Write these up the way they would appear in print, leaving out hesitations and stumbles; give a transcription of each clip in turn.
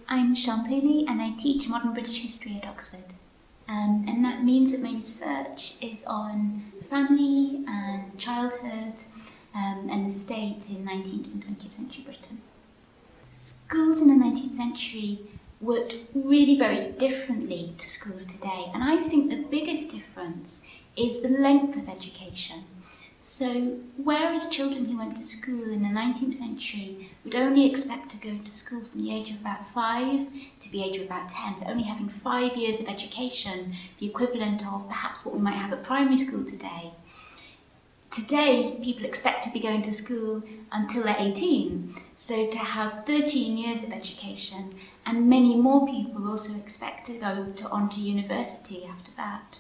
I'm Siân Pooley and I teach modern British history at Oxford. And that means that my research is on family and childhood and the state in 19th and 20th century Britain. Schools in the 19th century worked really very differently to schools today, and I think the biggest difference is the length of education. So whereas children who went to school in the 19th century would only expect to go to school from the age of about 5 to the age of about 10, so only having 5 years of education, the equivalent of perhaps what we might have at primary school today. Today, people expect to be going to school until they're 18, so to have 13 years of education, and many more people also expect to go on to university after that.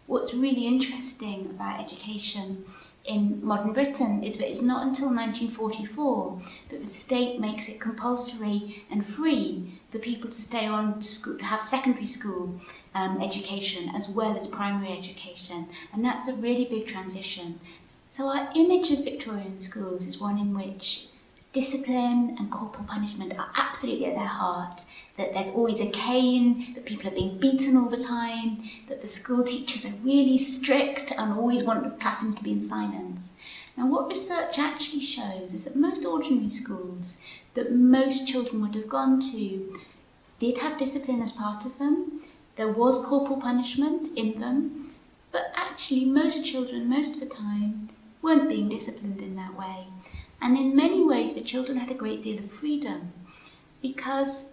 What's really interesting about education in modern Britain is that it's not until 1944 that the state makes it compulsory and free for people to stay on to school, to have secondary school education as well as primary education, and that's a really big transition. So our image of Victorian schools is one in which discipline and corporal punishment are absolutely at their heart, that there's always a cane, that people are being beaten all the time, that the school teachers are really strict and always want the classrooms to be in silence. Now what research actually shows is that most ordinary schools that most children would have gone to did have discipline as part of them, there was corporal punishment in them, but actually most children most of the time weren't being disciplined in that way. And in many ways, the children had a great deal of freedom because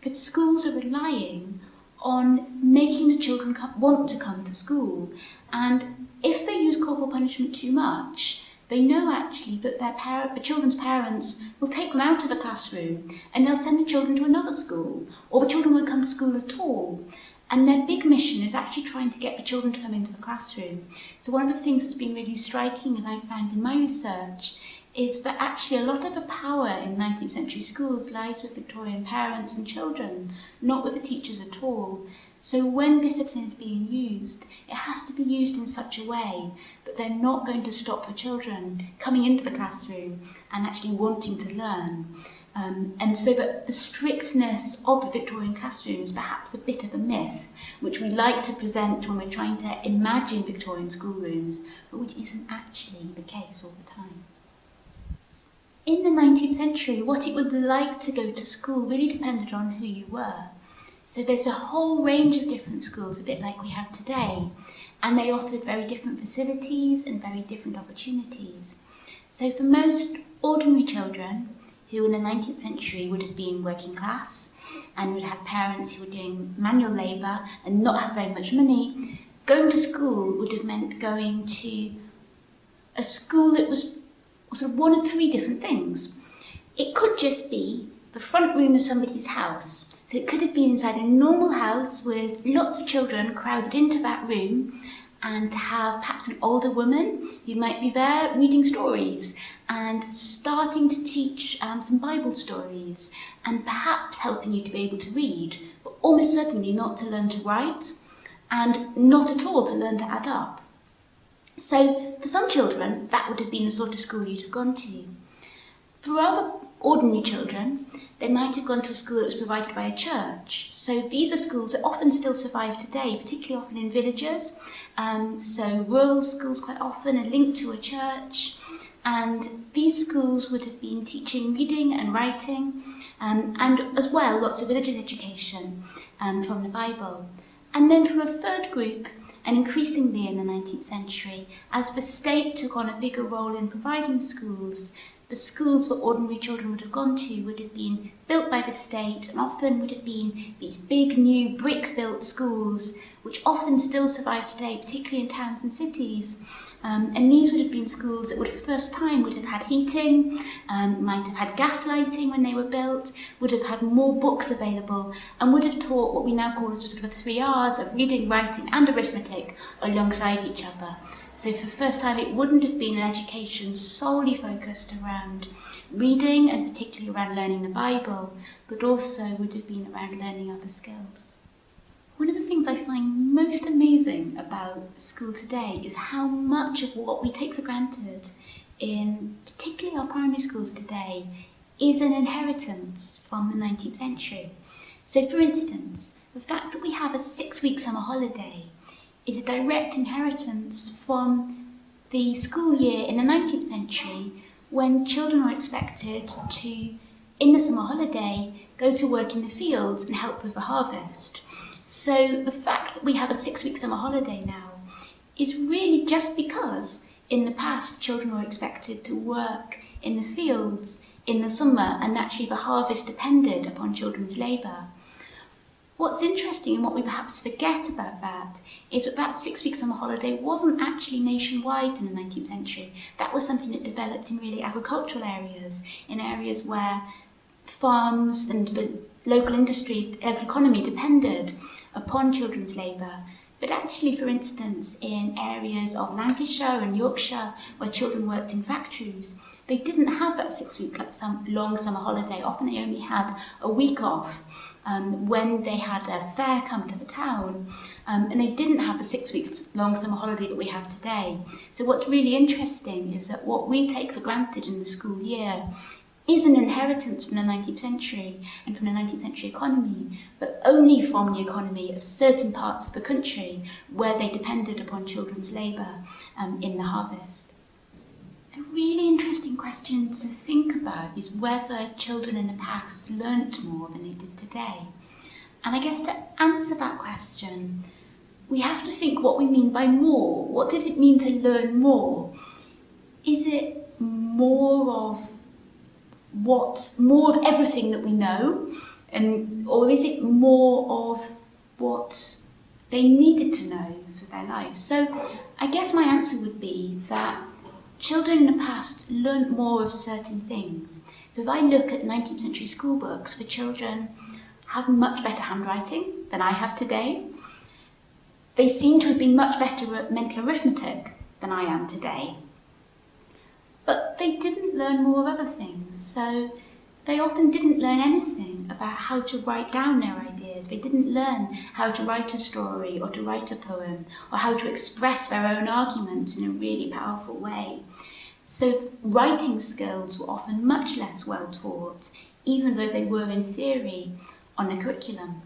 the schools are relying on making the children want to come to school. And if they use corporal punishment too much, they know actually that the children's parents will take them out of the classroom and they'll send the children to another school, or the children won't come to school at all. And their big mission is actually trying to get the children to come into the classroom. So one of the things that's been really striking that I've found in my research is that actually a lot of the power in 19th century schools lies with Victorian parents and children, not with the teachers at all. So when discipline is being used, it has to be used in such a way that they're not going to stop the children coming into the classroom and actually wanting to learn. And so that the strictness of the Victorian classroom is perhaps a bit of a myth, which we like to present when we're trying to imagine Victorian schoolrooms, but which isn't actually the case all the time. In the 19th century, what it was like to go to school really depended on who you were. So there's a whole range of different schools, a bit like we have today, and they offered very different facilities and very different opportunities. So for most ordinary children, who in the 19th century would have been working class and would have parents who were doing manual labour and not have very much money, going to school would have meant going to a school that was sort of one of 3 different things. It could just be the front room of somebody's house. So it could have been inside a normal house with lots of children crowded into that room, and to have perhaps an older woman who might be there reading stories and starting to teach some Bible stories and perhaps helping you to be able to read, but almost certainly not to learn to write and not at all to learn to add up. So for some children, that would have been the sort of school you'd have gone to. For other ordinary children, they might have gone to a school that was provided by a church. So these are schools that often still survive today, particularly often in villages. So rural schools quite often are linked to a church. And these schools would have been teaching reading and writing, and as well lots of religious education from the Bible. And then for a third group, and increasingly in the 19th century, as the state took on a bigger role in providing schools, the schools that ordinary children would have gone to would have been built by the state and often would have been these big new brick-built schools, which often still survive today, particularly in towns and cities. And these would have been schools that would for the first time would have had heating, might have had gas lighting when they were built, would have had more books available, and would have taught what we now call as sort of 3 R's of reading, writing and arithmetic alongside each other. So for the first time it wouldn't have been an education solely focused around reading and particularly around learning the Bible, but also would have been around learning other skills. One of the things I find most amazing about school today is how much of what we take for granted in particularly our primary schools today is an inheritance from the 19th century. So for instance, the fact that we have a 6-week summer holiday is a direct inheritance from the school year in the 19th century, when children were expected to, in the summer holiday, go to work in the fields and help with the harvest. So the fact that we have a 6-week summer holiday now is really just because in the past children were expected to work in the fields in the summer, and actually the harvest depended upon children's labour. What's interesting, and what we perhaps forget about that, is that that 6-week summer holiday wasn't actually nationwide in the 19th century. That was something that developed in really agricultural areas, in areas where farms and the local industry, the local economy depended upon children's labour. But actually, for instance, in areas of Lancashire and Yorkshire where children worked in factories, they didn't have that 6-week long summer holiday. Often they only had a week off when they had a fair come to the town, and they didn't have the 6-week long summer holiday that we have today. So what's really interesting is that what we take for granted in the school year is an inheritance from the 19th century and from the 19th century economy, but only from the economy of certain parts of the country where they depended upon children's labour in the harvest. A really interesting question to think about is whether children in the past learnt more than they did today. And I guess to answer that question, we have to think what we mean by more. What does it mean to learn more? Is it more of everything that we know, or is it more of what they needed to know for their life? So I guess my answer would be that children in the past learnt more of certain things. So if I look at 19th century school books for children, have much better handwriting than I have today. They seem to have been much better at mental arithmetic than I am today. But they didn't learn more of other things, so they often didn't learn anything about how to write down their ideas. They didn't learn how to write a story or to write a poem or how to express their own arguments in a really powerful way. So writing skills were often much less well taught, even though they were in theory on the curriculum.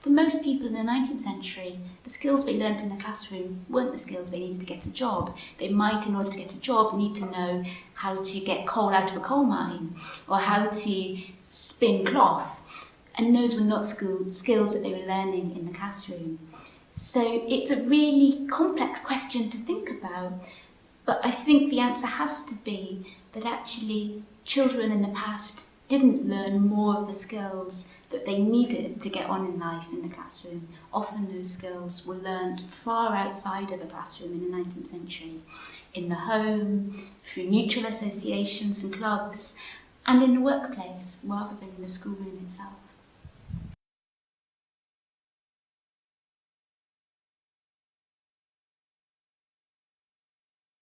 For most people in the 19th century, the skills they learnt in the classroom weren't the skills they needed to get a job. They might, in order to get a job, need to know how to get coal out of a coal mine or how to spin cloth. And those were not skills that they were learning in the classroom. So it's a really complex question to think about, but I think the answer has to be that actually children in the past didn't learn more of the skills that they needed to get on in life in the classroom. Often those skills were learnt far outside of the classroom in the 19th century, in the home, through mutual associations and clubs, and in the workplace rather than in the schoolroom itself.